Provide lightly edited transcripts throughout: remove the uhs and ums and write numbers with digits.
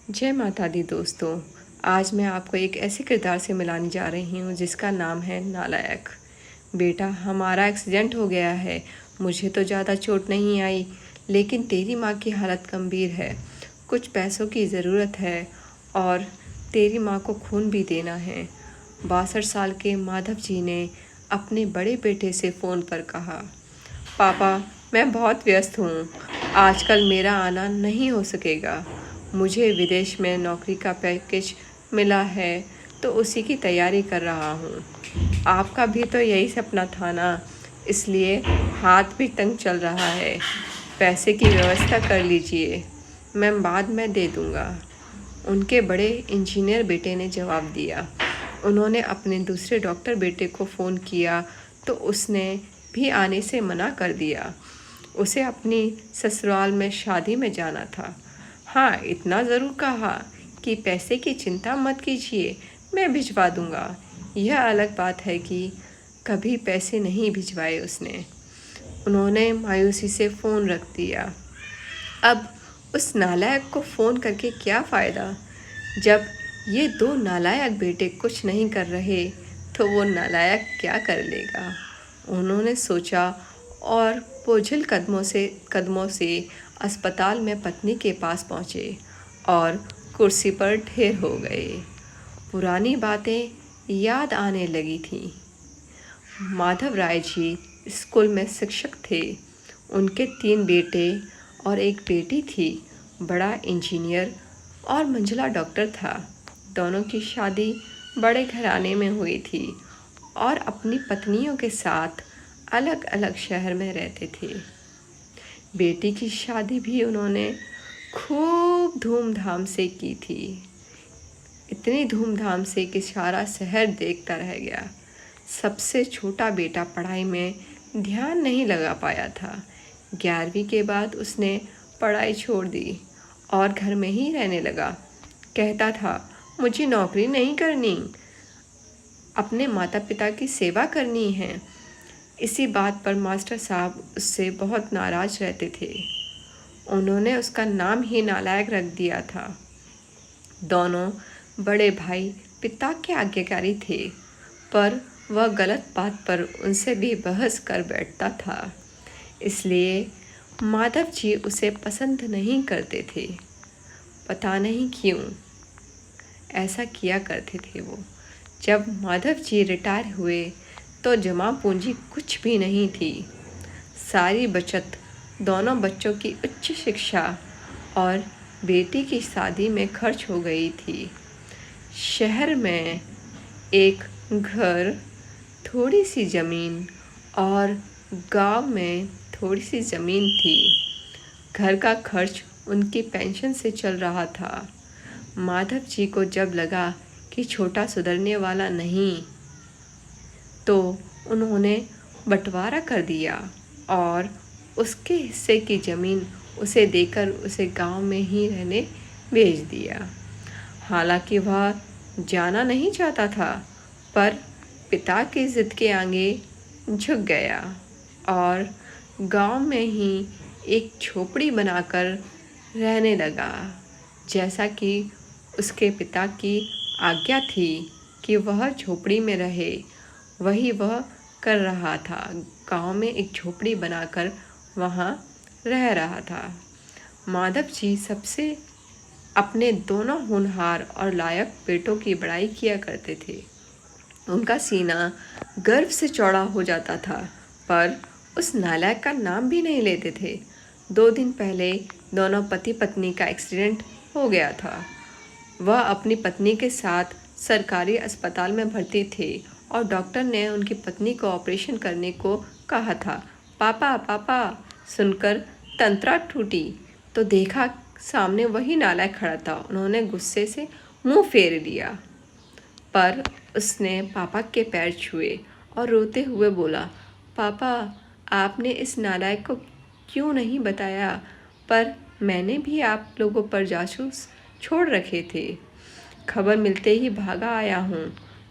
जय माता दी दोस्तों। आज मैं आपको एक ऐसे किरदार से मिलाने जा रही हूँ जिसका नाम है नालायक। बेटा, हमारा एक्सीडेंट हो गया है। मुझे तो ज़्यादा चोट नहीं आई, लेकिन तेरी माँ की हालत गंभीर है। कुछ पैसों की ज़रूरत है और तेरी माँ को खून भी देना है। 62 साल के माधव जी ने अपने बड़े बेटे से फ़ोन पर कहा, पापा, मैं बहुत व्यस्त हूँ। आजकल मेरा आना नहीं हो सकेगा। मुझे विदेश में नौकरी का पैकेज मिला है, तो उसी की तैयारी कर रहा हूँ। आपका भी तो यही सपना था ना, इसलिए हाथ भी तंग चल रहा है। पैसे की व्यवस्था कर लीजिए, मैं बाद में दे दूँगा। उनके बड़े इंजीनियर बेटे ने जवाब दिया। उन्होंने अपने दूसरे डॉक्टर बेटे को फ़ोन किया तो उसने भी आने से मना कर दिया। उसे अपनी ससुराल में शादी में जाना था। हाँ, इतना ज़रूर कहा कि पैसे की चिंता मत कीजिए, मैं भिजवा दूँगा। यह अलग बात है कि कभी पैसे नहीं भिजवाए उसने। उन्होंने मायूसी से फ़ोन रख दिया। अब उस नालायक को फ़ोन करके क्या फ़ायदा? जब ये दो नालायक बेटे कुछ नहीं कर रहे, तो वो नालायक क्या कर लेगा? उन्होंने सोचा और बोझिल कदमों से अस्पताल में पत्नी के पास पहुँचे और कुर्सी पर ढेर हो गए। पुरानी बातें याद आने लगी थीं। माधव राय जी स्कूल में शिक्षक थे। उनके 3 बेटे और एक बेटी थी। बड़ा इंजीनियर और मंझला डॉक्टर था। दोनों की शादी बड़े घराने में हुई थी और अपनी पत्नियों के साथ अलग अलग शहर में रहते थे। बेटी की शादी भी उन्होंने खूब धूमधाम से की थी। इतनी धूमधाम से कि सारा शहर देखता रह गया। सबसे छोटा बेटा पढ़ाई में ध्यान नहीं लगा पाया था। 11वीं के बाद उसने पढ़ाई छोड़ दी और घर में ही रहने लगा। कहता था, मुझे नौकरी नहीं करनी, अपने माता पिता की सेवा करनी है। इसी बात पर मास्टर साहब उससे बहुत नाराज रहते थे। उन्होंने उसका नाम ही नालायक रख दिया था। दोनों बड़े भाई पिता के आज्ञाकारी थे, पर वह गलत बात पर उनसे भी बहस कर बैठता था। इसलिए माधव जी उसे पसंद नहीं करते थे। पता नहीं क्यों ऐसा किया करते थे वो। जब माधव जी रिटायर हुए तो जमा पूंजी कुछ भी नहीं थी। सारी बचत दोनों बच्चों की उच्च शिक्षा और बेटी की शादी में खर्च हो गई थी। शहर में एक घर, थोड़ी सी ज़मीन और गांव में थोड़ी सी ज़मीन थी। घर का खर्च उनकी पेंशन से चल रहा था। माधव जी को जब लगा कि छोटा सुधरने वाला नहीं, तो उन्होंने बंटवारा कर दिया और उसके हिस्से की ज़मीन उसे देकर उसे गांव में ही रहने भेज दिया। हालांकि वह जाना नहीं चाहता था, पर पिता की ज़िद के आगे झुक गया और गांव में ही एक झोपड़ी बनाकर रहने लगा। जैसा कि उसके पिता की आज्ञा थी कि वह झोपड़ी में रहे, वही वह कर रहा था। गांव में एक झोपड़ी बनाकर वहाँ रह रहा था। माधव जी सबसे अपने दोनों होनहार और लायक बेटों की बड़ाई किया करते थे। उनका सीना गर्व से चौड़ा हो जाता था, पर उस नालायक का नाम भी नहीं लेते थे। 2 दिन पहले दोनों पति पत्नी का एक्सीडेंट हो गया था। वह अपनी पत्नी के साथ सरकारी अस्पताल में भर्ती थे और डॉक्टर ने उनकी पत्नी को ऑपरेशन करने को कहा था। पापा पापा सुनकर तंत्रा टूटी तो देखा सामने वही नालायक खड़ा था। उन्होंने गुस्से से मुंह फेर लिया, पर उसने पापा के पैर छुए और रोते हुए बोला, पापा, आपने इस नालायक को क्यों नहीं बताया? पर मैंने भी आप लोगों पर जासूस छोड़ रखे थे। खबर मिलते ही भागा आया हूँ।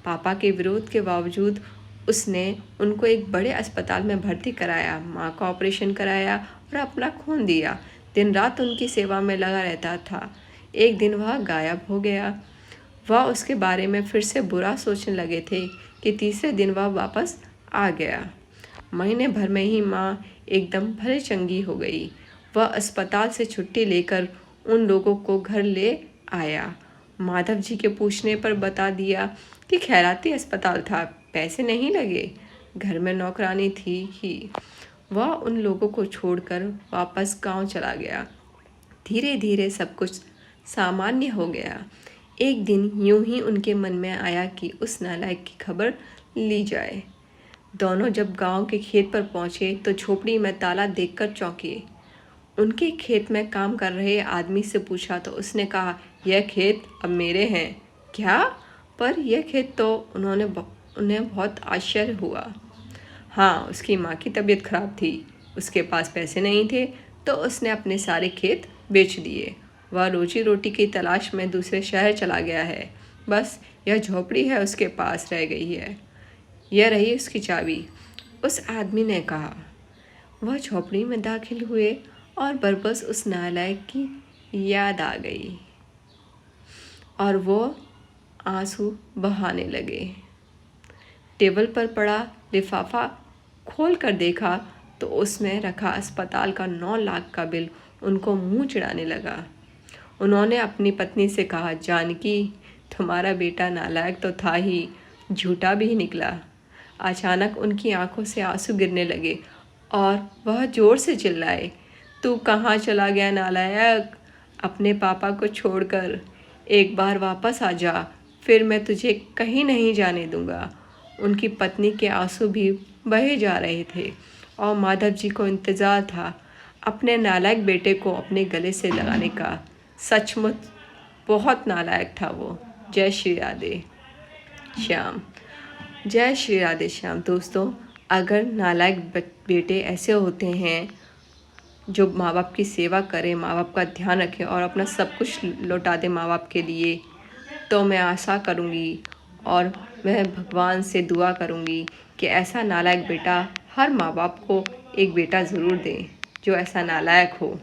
पापा के विरोध के बावजूद उसने उनको एक बड़े अस्पताल में भर्ती कराया, माँ का ऑपरेशन कराया और अपना खून दिया। दिन रात उनकी सेवा में लगा रहता था। एक दिन वह गायब हो गया। वह उसके बारे में फिर से बुरा सोचने लगे थे कि तीसरे दिन वह वापस आ गया। महीने भर में ही माँ एकदम भले चंगी हो गई। वह अस्पताल से छुट्टी लेकर उन लोगों को घर ले आया। माधव जी के पूछने पर बता दिया कि खैराती अस्पताल था, पैसे नहीं लगे, घर में नौकरानी थी ही। वह उन लोगों को छोड़कर वापस गांव चला गया। धीरे धीरे सब कुछ सामान्य हो गया। एक दिन यूं ही उनके मन में आया कि उस नालायक की खबर ली जाए। दोनों जब गांव के खेत पर पहुंचे तो झोपड़ी में ताला देखकर चौंके। उनके खेत में काम कर रहे आदमी से पूछा तो उसने कहा, यह खेत अब मेरे हैं। क्या? पर यह खेत तो उन्हें बहुत आश्चर्य हुआ। हाँ, उसकी माँ की तबीयत खराब थी, उसके पास पैसे नहीं थे तो उसने अपने सारे खेत बेच दिए। वह रोजी रोटी की तलाश में दूसरे शहर चला गया है। बस यह झोपड़ी है उसके पास रह गई है। यह रही उसकी चाबी, उस आदमी ने कहा। वह झोपड़ी में दाखिल हुए और बरबस उस नालायक की याद आ गई और वो आंसू बहाने लगे। टेबल पर पड़ा लिफाफा खोल कर देखा तो उसमें रखा अस्पताल का 9 लाख का बिल उनको मुंह चिढ़ाने लगा। उन्होंने अपनी पत्नी से कहा, जानकी, तुम्हारा बेटा नालायक तो था ही, झूठा भी निकला। अचानक उनकी आंखों से आंसू गिरने लगे और वह जोर से चिल्लाए, तू कहाँ चला गया नालायक? अपने पापा को छोड़कर एक बार वापस आ जा, फिर मैं तुझे कहीं नहीं जाने दूंगा। उनकी पत्नी के आंसू भी बहे जा रहे थे और माधव जी को इंतज़ार था अपने नालायक बेटे को अपने गले से लगाने का। सचमुच बहुत नालायक था वो। जय श्री राधे श्याम। जय श्री राधे श्याम। दोस्तों, अगर नालायक बेटे ऐसे होते हैं जो माँ बाप की सेवा करें, माँ बाप का ध्यान रखें और अपना सब कुछ लौटा दें माँ बाप के लिए, तो मैं आशा करूँगी और मैं भगवान से दुआ करूँगी कि ऐसा नालायक बेटा हर माँ बाप को एक बेटा ज़रूर दें जो ऐसा नालायक हो।